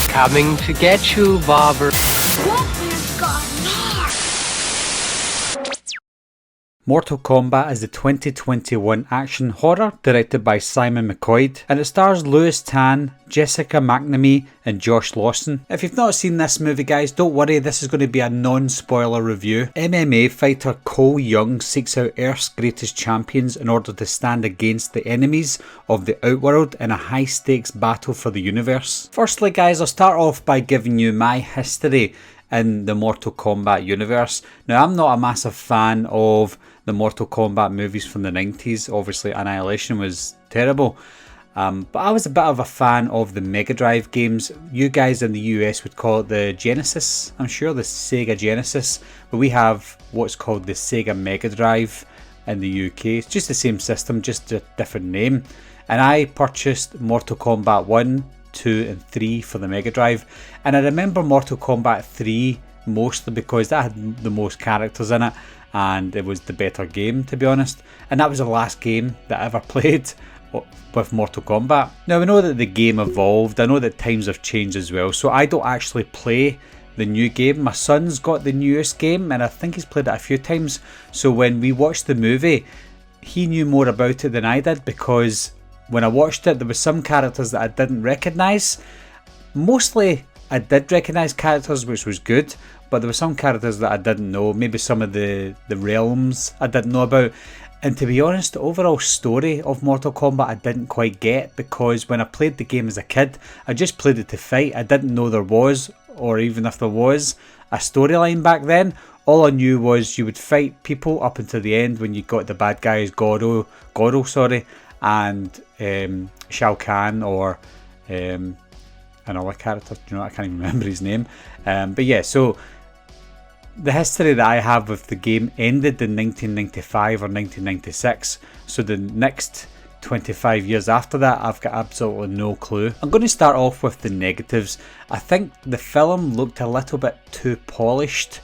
Coming to get you, Bobber. Mortal Kombat is the 2021 action horror directed by Simon McQuoid, and it stars Lewis Tan, Jessica McNamee and Josh Lawson. If you've not seen this movie, guys, don't worry, this is going to be a non-spoiler review. MMA fighter Cole Young seeks out Earth's greatest champions in order to stand against the enemies of the Outworld in a high-stakes battle for the universe. Firstly, guys, I'll start off by giving you my history in the Mortal Kombat universe. Now, I'm not a massive fan of the Mortal Kombat movies from the 90s. Obviously, Annihilation was terrible. But I was a bit of a fan of the Mega Drive games. You guys in the US would call it the Genesis. I'm sure the Sega Genesis. But we have what's called the Sega Mega Drive in the UK. It's just the same system, just a different name. And I purchased Mortal Kombat 1, 2 and 3 for the Mega Drive. And I remember Mortal Kombat 3 mostly because that had the most characters in it. And it was the better game, to be honest. And that was the last game that I ever played with Mortal Kombat. Now, we know that the game evolved. I know that times have changed as well. So I don't actually play the new game. My son's got the newest game and I think he's played it a few times. So when we watched the movie, he knew more about it than I did, because when I watched it, there were some characters that I didn't recognise. Mostly I did recognise characters, which was good. But there were some characters that I didn't know, maybe some of the realms I didn't know about. And to be honest, the overall story of Mortal Kombat I didn't quite get, because when I played the game as a kid, I just played it to fight. I didn't know there was, or even if there was, a storyline back then. All I knew was you would fight people up until the end when you got the bad guys, Goro, and Shao Kahn, or another character, you know, I can't even remember his name. But yeah, so the history that I have with the game ended in 1995 or 1996, so the next 25 years after that I've got absolutely no clue. I'm going to start off with the negatives. I think the film looked a little bit too polished.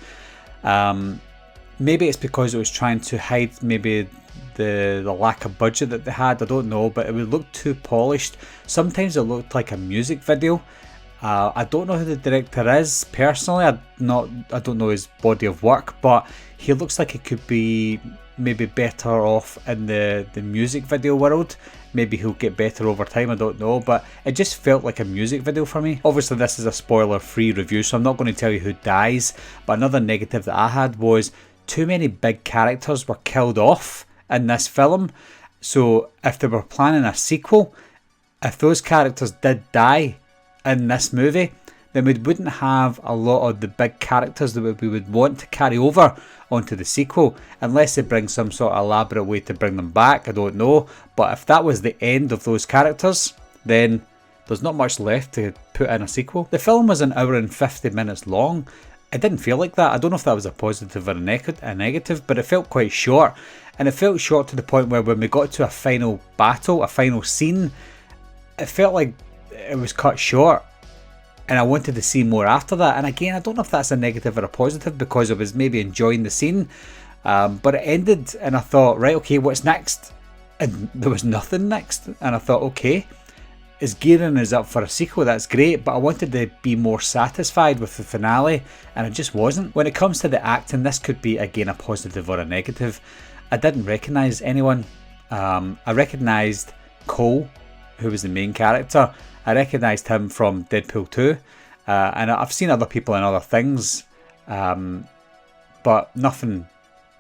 Maybe it's because it was trying to hide maybe the lack of budget that they had, I don't know, but it would look too polished. Sometimes it looked like a music video. I don't know who the director is personally. I don't know his body of work, but he looks like he could be maybe better off in the music video world. Maybe he'll get better over time, I don't know, but it just felt like a music video for me. Obviously this is a spoiler free review, so I'm not going to tell you who dies, but another negative that I had was too many big characters were killed off in this film. So if they were planning a sequel, if those characters did die in this movie, then we wouldn't have a lot of the big characters that we would want to carry over onto the sequel, unless they bring some sort of elaborate way to bring them back, I don't know. But if that was the end of those characters, then there's not much left to put in a sequel. The film was an hour and 50 minutes long. It didn't feel like that. I don't know if that was a positive or a negative, but it felt quite short. And it felt short to the point where when we got to a final battle, a final scene, it felt like it was cut short, and I wanted to see more after that. And again, I don't know if that's a negative or a positive, because I was maybe enjoying the scene, but it ended and I thought, right, okay, what's next? And there was nothing next, and I thought, okay, is gearing us up for a sequel, that's great, but I wanted to be more satisfied with the finale, and I just wasn't. When it comes to the acting, this could be again a positive or a negative. I didn't recognise anyone. I recognised Cole, who was the main character. I recognised him from Deadpool 2, and I've seen other people in other things, but nothing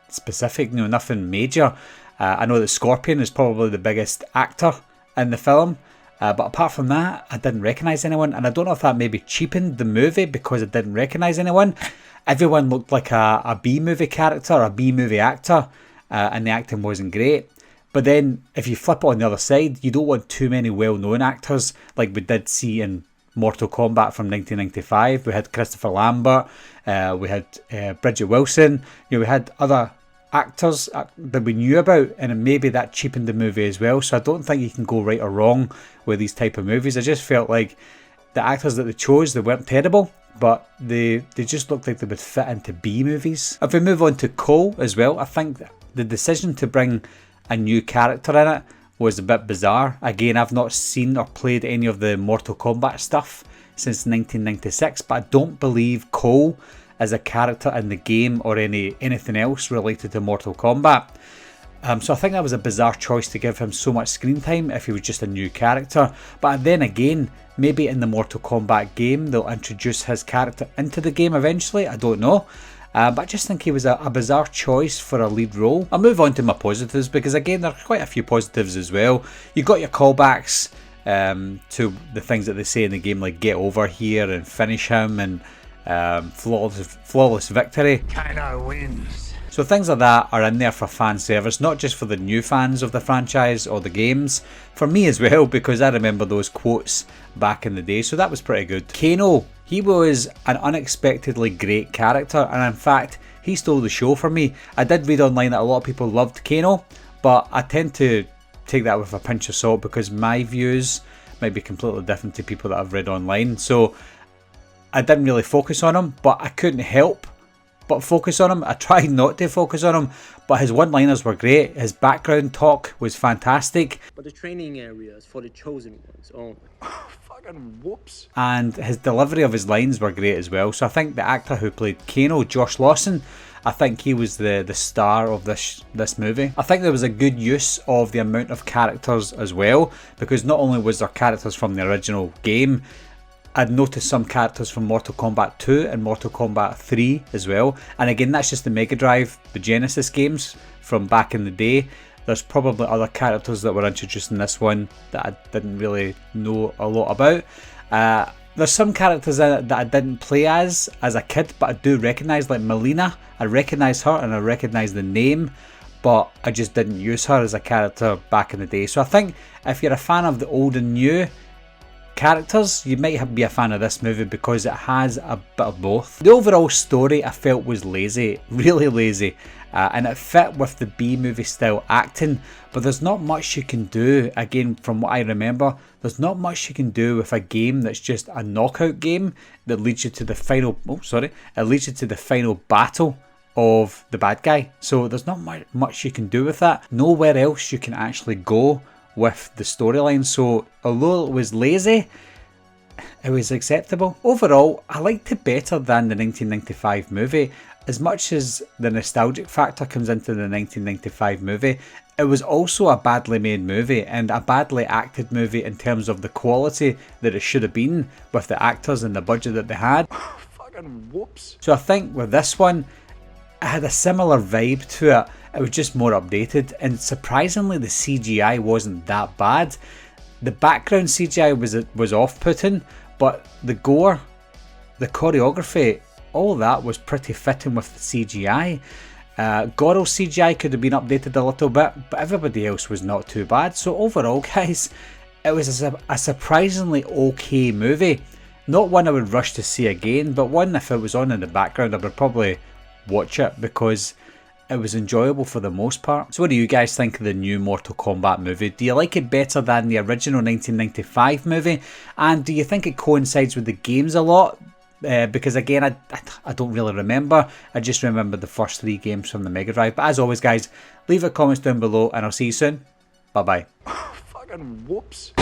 specific, nothing major. I know that Scorpion is probably the biggest actor in the film, but apart from that, I didn't recognise anyone, and I don't know if that maybe cheapened the movie because I didn't recognise anyone. Everyone looked like a B-movie character, a B-movie actor, and the acting wasn't great. But then, if you flip it on the other side, you don't want too many well-known actors like we did see in Mortal Kombat from 1995. We had Christopher Lambert, we had Bridget Wilson, we had other actors that we knew about, and maybe that cheapened the movie as well. So I don't think you can go right or wrong with these type of movies. I just felt like the actors that they chose, they weren't terrible, but they just looked like they would fit into B movies. If we move on to Cole as well, I think the decision to bring a new character in it was a bit bizarre. Again, I've not seen or played any of the Mortal Kombat stuff since 1996, but I don't believe Cole is a character in the game or anything else related to Mortal Kombat. So I think that was a bizarre choice to give him so much screen time if he was just a new character. But then again, maybe in the Mortal Kombat game they'll introduce his character into the game eventually, I don't know. But I just think he was a bizarre choice for a lead role. I'll move on to my positives because again there are quite a few positives as well. You got your callbacks to the things that they say in the game, like get over here and finish him and flawless victory. Kano wins. So things like that are in there for fan service, not just for the new fans of the franchise or the games, for me as well, because I remember those quotes back in the day, so that was pretty good. Kano, he was an unexpectedly great character, and in fact, he stole the show for me. I did read online that a lot of people loved Kano, but I tend to take that with a pinch of salt because my views might be completely different to people that I've read online, so I didn't really focus on him, but I couldn't help but focus on him. I tried not to focus on him, but his one-liners were great. His background talk was fantastic. But the training area is for the chosen ones only. Fucking whoops. And his delivery of his lines were great as well. So I think the actor who played Kano, Josh Lawson, I think he was the star of this movie. I think there was a good use of the amount of characters as well, because not only was there characters from the original game, I'd noticed some characters from Mortal Kombat 2 and Mortal Kombat 3 as well. And again, that's just the Mega Drive, the Genesis games from back in the day. There's probably other characters that were introduced in this one that I didn't really know a lot about. There's some characters in it that I didn't play as a kid, but I do recognise, like Melina. I recognise her and I recognise the name, but I just didn't use her as a character back in the day. So I think if you're a fan of the old and new characters, you might be a fan of this movie because it has a bit of both. The overall story I felt was lazy, really lazy, and it fit with the B-movie style acting, but there's not much you can do. Again, from what I remember, there's not much you can do with a game that's just a knockout game that leads you to the final, it leads you to the final battle of the bad guy. So there's not much you can do with that. Nowhere else you can actually go with the storyline, so although it was lazy, it was acceptable. Overall, I liked it better than the 1995 movie. As much as the nostalgic factor comes into the 1995 movie, it was also a badly made movie and a badly acted movie in terms of the quality that it should have been with the actors and the budget that they had. Fucking whoops. So I think with this one, it had a similar vibe to it. It was just more updated, and surprisingly the CGI wasn't that bad. The background CGI was off-putting, but the gore, the choreography, all that was pretty fitting with the CGI. Goro's CGI could have been updated a little bit, but everybody else was not too bad. So overall, guys, it was a surprisingly okay movie. Not one I would rush to see again, but one if it was on in the background I would probably watch it because it was enjoyable for the most part. So what do you guys think of the new Mortal Kombat movie? Do you like it better than the original 1995 movie? And do you think it coincides with the games a lot? Because again, I don't really remember. I just remember the first 3 games from the Mega Drive. But as always, guys, leave a comment down below and I'll see you soon. Bye bye. Fucking whoops.